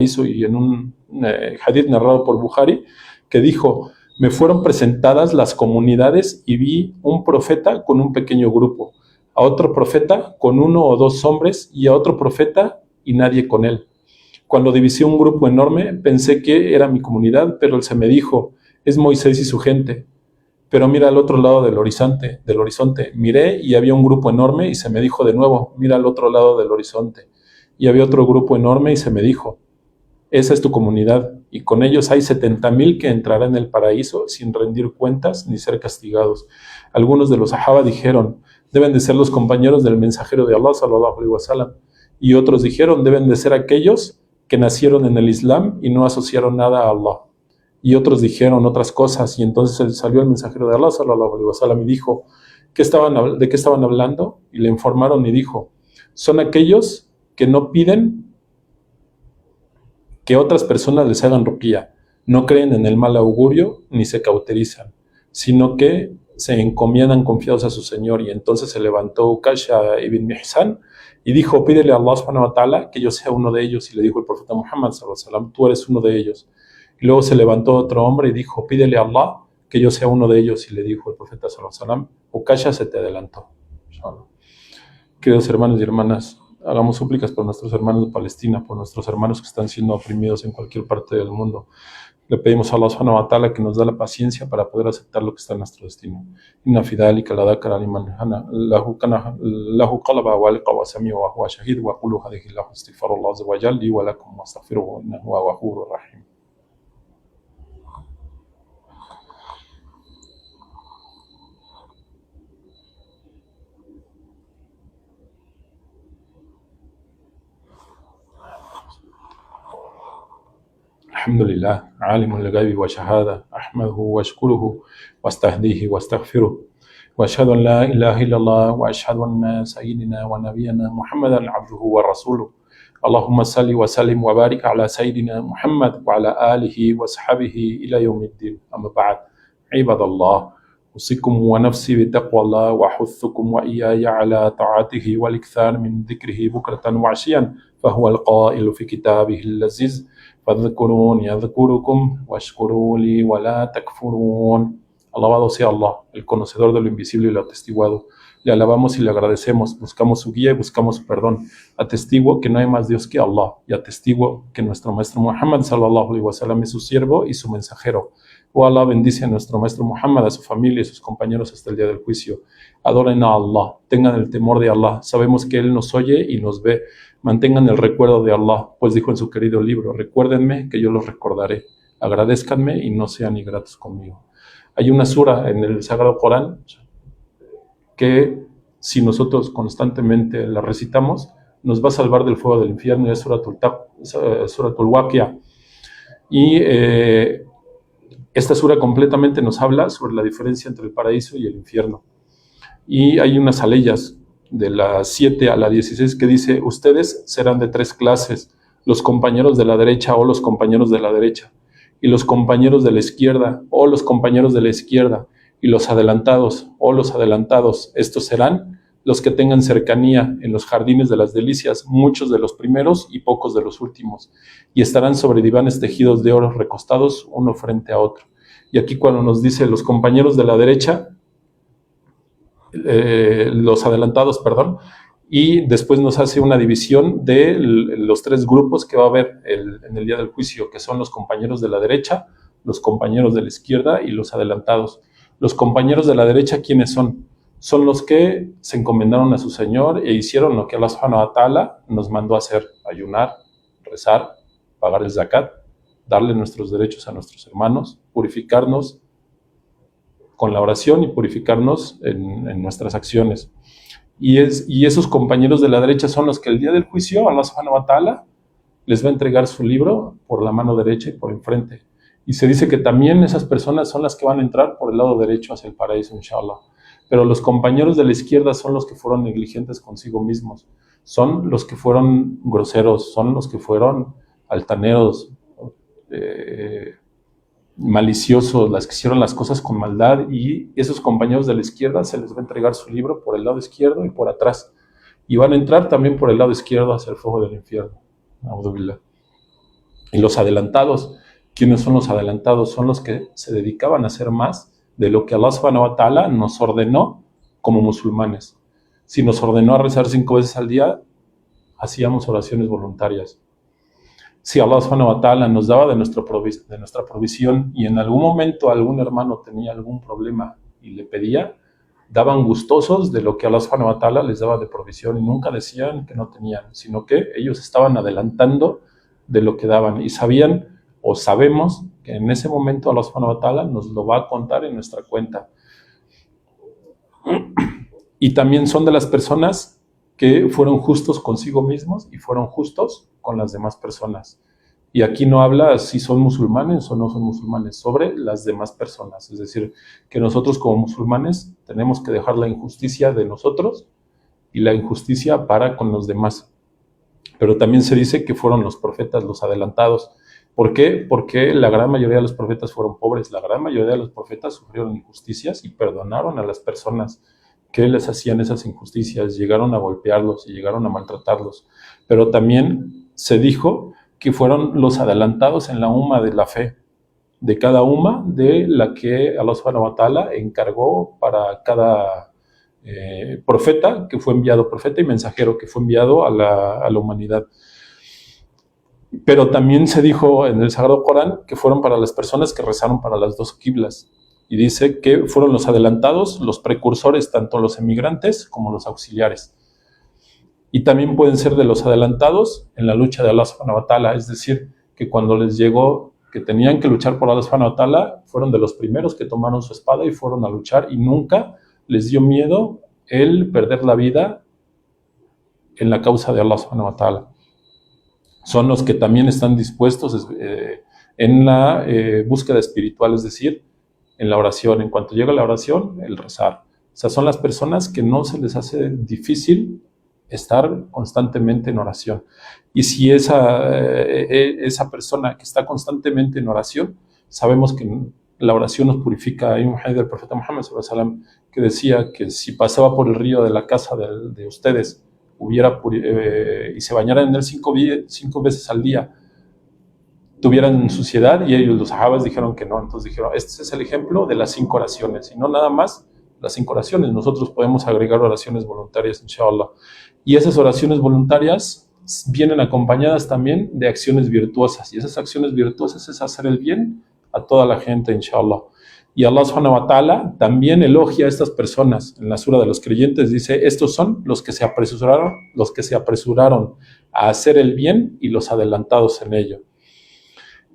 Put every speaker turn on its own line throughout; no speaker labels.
y en un hadith narrado por Bukhari, que dijo: me fueron presentadas las comunidades y vi un profeta con un pequeño grupo, a otro profeta con 1 o 2 hombres y a otro profeta y nadie con él. Cuando divisé un grupo enorme, pensé que era mi comunidad, pero se me dijo: es Moisés y su gente. Pero mira al otro lado del horizonte. Miré y había un grupo enorme y se me dijo de nuevo: mira al otro lado del horizonte. Y había otro grupo enorme y se me dijo: esa es tu comunidad, y con ellos hay 70,000 que entrarán en el paraíso sin rendir cuentas ni ser castigados. Algunos de los sahaba dijeron: deben de ser los compañeros del mensajero de Allah, sallallahu alaihi wasallam. Y otros dijeron: deben de ser aquellos que nacieron en el Islam y no asociaron nada a Allah. Y otros dijeron otras cosas, y entonces salió el mensajero de Allah, sallallahu alaihi wasallam, y dijo: ¿de qué estaban hablando? Y le informaron y dijo: son aquellos que no piden que otras personas les hagan ruqya, no creen en el mal augurio ni se cauterizan, sino que se encomiendan confiados a su Señor. Y entonces se levantó Ukasha ibn Mihsan y dijo: pídele a Allah subhanahu wa ta'ala que yo sea uno de ellos. Y le dijo el profeta Muhammad sallallahu alaihi wasallam: tú eres uno de ellos. Y luego se levantó otro hombre y dijo: pídele a Allah que yo sea uno de ellos. Y le dijo el profeta sallallahu alaihi wasallam: Ukasha se te adelantó. Queridos hermanos y hermanas, hagamos súplicas por nuestros hermanos de Palestina, por nuestros hermanos que están siendo oprimidos en cualquier parte del mundo. Le pedimos a Allah subhanahu wa ta'ala que nos da la paciencia para poder aceptar lo que está en nuestro destino. Inna fi dhalika la dhakara liman lahu qalba wa liqa wa sami'a wa huwa shahid wa qulu hadhihi lahu astaghfirullah azza wa jalla li wa lakum wastaghfiruhu innahu huwa ghafurur rahim. الحمد لله عالم الغيب وشهادة أحمده وأشكره واستهديه واستغفره وأشهد أن لا إله إلا الله وأشهد أن سيدنا ونبينا محمدا عبده ورسوله اللهم صل وسلم وبارك على سيدنا محمد وعلى آله وصحبه إلى يوم الدين أما بعد عباد الله أوصيكم ونفسي بتقوى الله وأحثكم وإياي على طاعته والإكثار من ذكره بكرة وعشيا فهو القائل في كتابه اللذيذ فاذكروني أذكركم واشكروا لي ولا تكفرون. Alabado sea Allah, el conocedor de lo invisible y lo atestiguado. Le alabamos y le agradecemos, buscamos su guía y buscamos su perdón. Atestiguo que no hay más Dios que Allah, y atestiguo que nuestro maestro Muhammad sallallahu alaihi wasallam es su siervo y su mensajero. Oh Allah, bendice a nuestro maestro Muhammad, a su familia y sus compañeros hasta el día del juicio. Adoren a Allah, tengan el temor de Allah. Sabemos que Él nos oye y nos ve. Mantengan el recuerdo de Allah, pues dijo en su querido libro: recuérdenme que yo los recordaré. Agradézcanme y no sean ingratos conmigo. Hay una sura en el Sagrado Corán que, si nosotros constantemente la recitamos, nos va a salvar del fuego del infierno, y es Suratul Waqi'a. Y esta sura completamente nos habla sobre la diferencia entre el paraíso y el infierno. Y hay unas aleyas de la 7 a la 16 que dice: ustedes serán de 3 clases, los compañeros de la derecha o los compañeros de la derecha, y los compañeros de la izquierda o los compañeros de la izquierda, y los adelantados o los adelantados. Estos serán los que tengan cercanía en los jardines de las delicias, muchos de los primeros y pocos de los últimos, y estarán sobre divanes tejidos de oro recostados uno frente a otro. Y aquí cuando nos dice los compañeros de la derecha, los adelantados, perdón, y después nos hace una división de los 3 grupos que va a haber en el día del juicio, que son los compañeros de la derecha, los compañeros de la izquierda y los adelantados. Los compañeros de la derecha, ¿quiénes son? Son los que se encomendaron a su Señor e hicieron lo que Allah subhanahu wa ta'ala nos mandó a hacer: ayunar, rezar, pagar el zakat, darle nuestros derechos a nuestros hermanos, purificarnos con la oración y purificarnos en nuestras acciones. Y esos compañeros de la derecha son los que el día del juicio Allah subhanahu wa ta'ala les va a entregar su libro por la mano derecha y por enfrente. Y se dice que también esas personas son las que van a entrar por el lado derecho hacia el paraíso, inshallah. Pero los compañeros de la izquierda son los que fueron negligentes consigo mismos, son los que fueron groseros, son los que fueron altaneros, maliciosos, las que hicieron las cosas con maldad. Y esos compañeros de la izquierda se les va a entregar su libro por el lado izquierdo y por atrás, y van a entrar también por el lado izquierdo hacia el fuego del infierno. A'udhu billah. Y los adelantados, ¿quiénes son los adelantados? Son los que se dedicaban a hacer más de lo que Allah subhanahu wa ta'ala nos ordenó como musulmanes. Si nos ordenó a rezar 5 veces al día, hacíamos oraciones voluntarias. Si Allah subhanahu wa ta'ala nos daba de nuestra provisión y en algún momento algún hermano tenía algún problema y le pedía, daban gustosos de lo que Allah subhanahu wa ta'ala les daba de provisión y nunca decían que no tenían, sino que ellos estaban adelantando de lo que daban y sabían o sabemos que en ese momento Allah subhanahu wa ta'ala nos lo va a contar en nuestra cuenta. Y también son de las personas que fueron justos consigo mismos y fueron justos con las demás personas. Y aquí no habla si son musulmanes o no son musulmanes, sobre las demás personas. Es decir, que nosotros como musulmanes tenemos que dejar la injusticia de nosotros y la injusticia para con los demás. Pero también se dice que fueron los profetas los adelantados. ¿Por qué? Porque la gran mayoría de los profetas fueron pobres. La gran mayoría de los profetas sufrieron injusticias y perdonaron a las personas que les hacían esas injusticias, llegaron a golpearlos y llegaron a maltratarlos. Pero también se dijo que fueron los adelantados en la umma de la fe, de cada umma de la que Allah subhanahu wa ta'ala encargó para cada profeta que fue enviado, profeta y mensajero que fue enviado a la humanidad. Pero también se dijo en el Sagrado Corán que fueron para las personas que rezaron para las dos qiblas. Y dice que fueron los adelantados, los precursores, tanto los emigrantes como los auxiliares. Y también pueden ser de los adelantados en la lucha de Allah subhanahu wa ta'ala, es decir, que cuando les llegó que tenían que luchar por Allah subhanahu wa ta'ala, fueron de los primeros que tomaron su espada y fueron a luchar y nunca les dio miedo el perder la vida en la causa de Allah subhanahu wa ta'ala. Son los que también están dispuestos en la búsqueda espiritual, es decir, en la oración, en cuanto llega la oración, el rezar. O sea, son las personas que no se les hace difícil estar constantemente en oración. Y si esa persona que está constantemente en oración, sabemos que la oración nos purifica. Hay un hadith del profeta Muhammad sallallahu alaihi wasallam que decía que si pasaba por el río de la casa de ustedes y se bañaran en él 5 veces al día, tuvieran suciedad, y ellos, los sahabas, dijeron que no. Entonces dijeron, este es el ejemplo de las 5 oraciones, y no nada más las 5 oraciones, nosotros podemos agregar oraciones voluntarias, inshallah. Y esas oraciones voluntarias vienen acompañadas también de acciones virtuosas, y esas acciones virtuosas es hacer el bien a toda la gente, inshallah. Y Allah subhanahu wa ta'ala también elogia a estas personas. En la sura de los creyentes dice, estos son los que se apresuraron a hacer el bien y los adelantados en ello.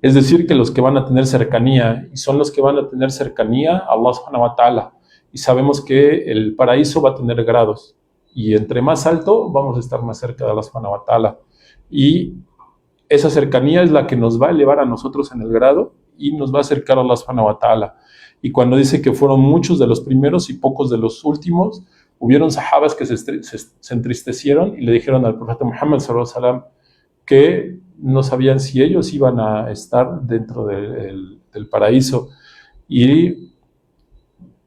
Es decir, que los que van a tener cercanía, y son los que van a tener cercanía a Allah subhanahu wa ta'ala. Y sabemos que el paraíso va a tener grados. Y entre más alto, vamos a estar más cerca de Allah subhanahu wa ta'ala. Y esa cercanía es la que nos va a elevar a nosotros en el grado y nos va a acercar a Allah subhanahu wa ta'ala. Y cuando dice que fueron muchos de los primeros y pocos de los últimos, hubieron sahabas que se entristecieron y le dijeron al profeta Muhammad sallallahu alaihi wasallam que no sabían si ellos iban a estar dentro del paraíso. Y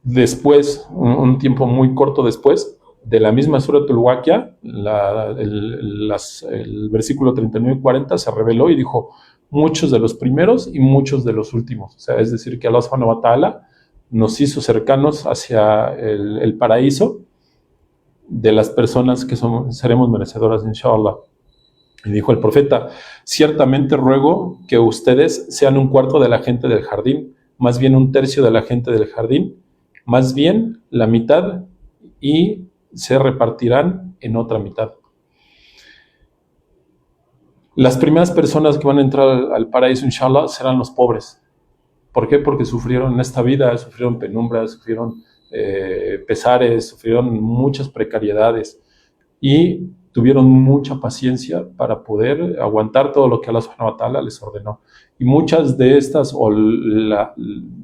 después, un tiempo muy corto después, de la misma Suratul Waqiah, el versículo 39 y 40 se reveló y dijo, muchos de los primeros y muchos de los últimos. O sea, es decir, que Allah subhanahu wa ta'ala nos hizo cercanos hacia el paraíso de las personas que seremos merecedoras, inshallah. Y dijo el profeta, ciertamente ruego que ustedes sean 1/4 de la gente del jardín, más bien 1/3 de la gente del jardín, más bien la mitad, y se repartirán en otra mitad. Las primeras personas que van a entrar al paraíso, inshallah, serán los pobres. ¿Por qué? Porque sufrieron en esta vida, sufrieron penumbras, sufrieron pesares, sufrieron muchas precariedades y tuvieron mucha paciencia para poder aguantar todo lo que Allah subhanahu wa ta'ala les ordenó. Y muchas de estas,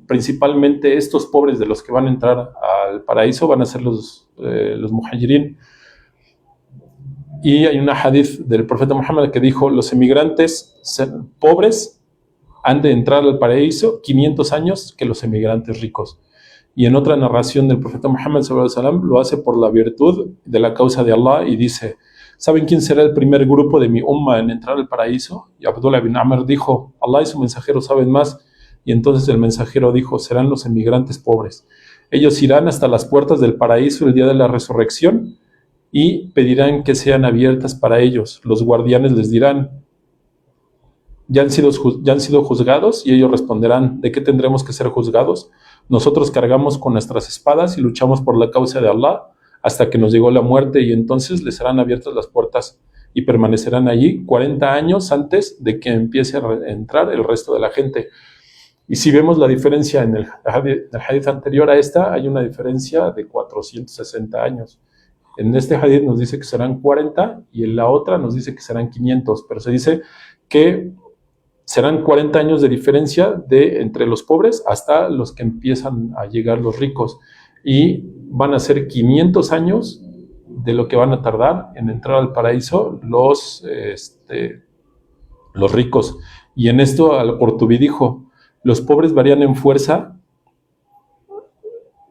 principalmente estos pobres de los que van a entrar al paraíso, van a ser los muhajirin. Y hay una hadith del profeta Muhammad que dijo, los emigrantes pobres han de entrar al paraíso 500 años que los emigrantes ricos. Y en otra narración del profeta Muhammad sallallahu alaihi wasallam lo hace por la virtud de la causa de Allah y dice, ¿Saben quién será el primer grupo de mi umma en entrar al paraíso? Y Abdullah bin Amr dijo, Allah y su mensajero saben más. Y entonces el mensajero dijo, serán los emigrantes pobres. Ellos irán hasta las puertas del paraíso el día de la resurrección y pedirán que sean abiertas para ellos. Los guardianes les dirán, ya han sido juzgados, y ellos responderán, ¿de qué tendremos que ser juzgados? Nosotros cargamos con nuestras espadas y luchamos por la causa de Allah hasta que nos llegó la muerte, y entonces les serán abiertas las puertas y permanecerán allí 40 años antes de que empiece a entrar el resto de la gente. Y si vemos la diferencia en el hadith anterior a esta, hay una diferencia de 460 años. En este hadith nos dice que serán 40 y en la otra nos dice que serán 500, pero se dice que serán 40 años de diferencia entre los pobres hasta los que empiezan a llegar los ricos. Y van a ser 500 años de lo que van a tardar en entrar al paraíso los ricos. Y en esto Al-Qurtubi dijo, los pobres varían en fuerza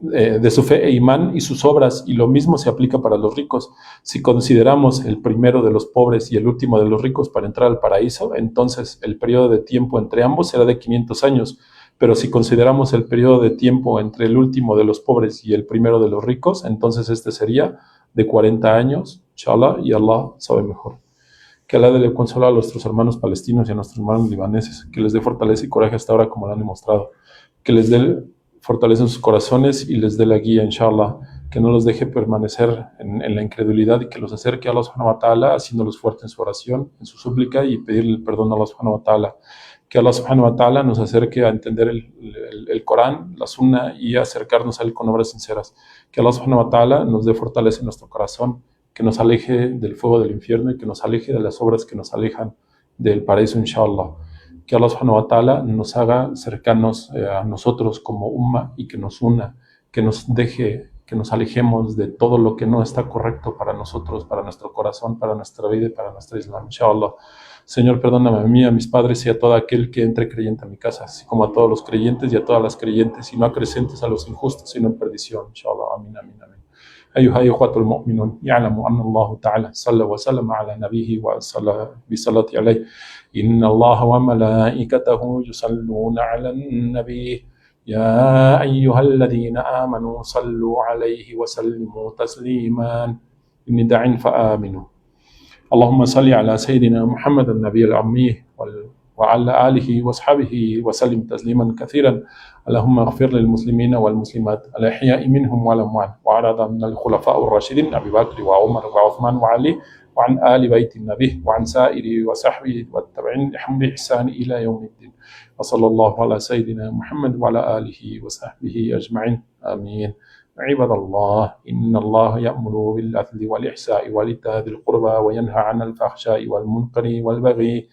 de su fe e imán y sus obras, y lo mismo se aplica para los ricos. Si consideramos el primero de los pobres y el último de los ricos para entrar al paraíso, entonces el periodo de tiempo entre ambos será de 500 años, pero si consideramos el periodo de tiempo entre el último de los pobres y el primero de los ricos, entonces este sería de 40 años, inshallah, y Allah sabe mejor. Que Allah dé consuelo a nuestros hermanos palestinos y a nuestros hermanos libaneses, que les dé fortaleza y coraje hasta ahora como lo han demostrado, que les dé fortaleza en sus corazones y les dé la guía, inshallah, que no los deje permanecer en la incredulidad y que los acerque a Allah subhanahu wa ta'ala, haciéndolos fuertes en su oración, en su súplica y pedirle el perdón a Allah subhanahu wa ta'ala. Que Allah subhanahu wa ta'ala nos acerque a entender el Corán, la Sunna, y a acercarnos a él con obras sinceras. Que Allah subhanahu wa ta'ala nos dé fortaleza en nuestro corazón, que nos aleje del fuego del infierno y que nos aleje de las obras que nos alejan del paraíso, inshallah. Que Allah subhanahu wa ta'ala nos haga cercanos a nosotros como umma y que nos una, que nos deje, que nos alejemos de todo lo que no está correcto para nosotros, para nuestro corazón, para nuestra vida y para nuestro Islam, inshallah. Señor, perdóname a mí, a mis padres y a todo aquel que entre creyente a mi casa, así como a todos los creyentes y a todas las creyentes, y no acrecentes a los injustos, sino en perdición, inshallah. Amén, amén, amén. أيها الإخوة المؤمنون يعلم أن الله تعالى صلى وسلم على نبيه وصلى بالصلاة عليه إن الله وملائكته يصلون على النبي يا أيها الذين آمنوا صلوا عليه وسلموا تسليما إني داع فآمنوا اللهم صل على سيدنا محمد النبي الأمي وعلى آله وأصحابه وسلم تسليما كثيرا اللهم اغفر للمسلمين والمسلمات الأحياء منهم والأموات وعرض من الخلفاء الراشدين أبي بكر وعمر وعثمان وعلي وعن آل بيت النبي وعن سائر وصحبه والتابعين لهم بإحسان إلى يوم الدين وصلى الله على سيدنا محمد وعلى آله وصحبه أجمعين آمين. عباد الله إن الله يأمر بالعدل والإحسان وإيتاء ذي القربى وينهى عن الفحشاء والمنكر والبغي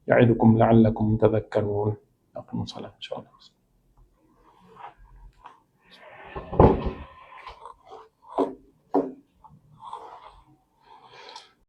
يعظكم لعلكم تذكرون. أقيموا الصلاة إن شاء الله.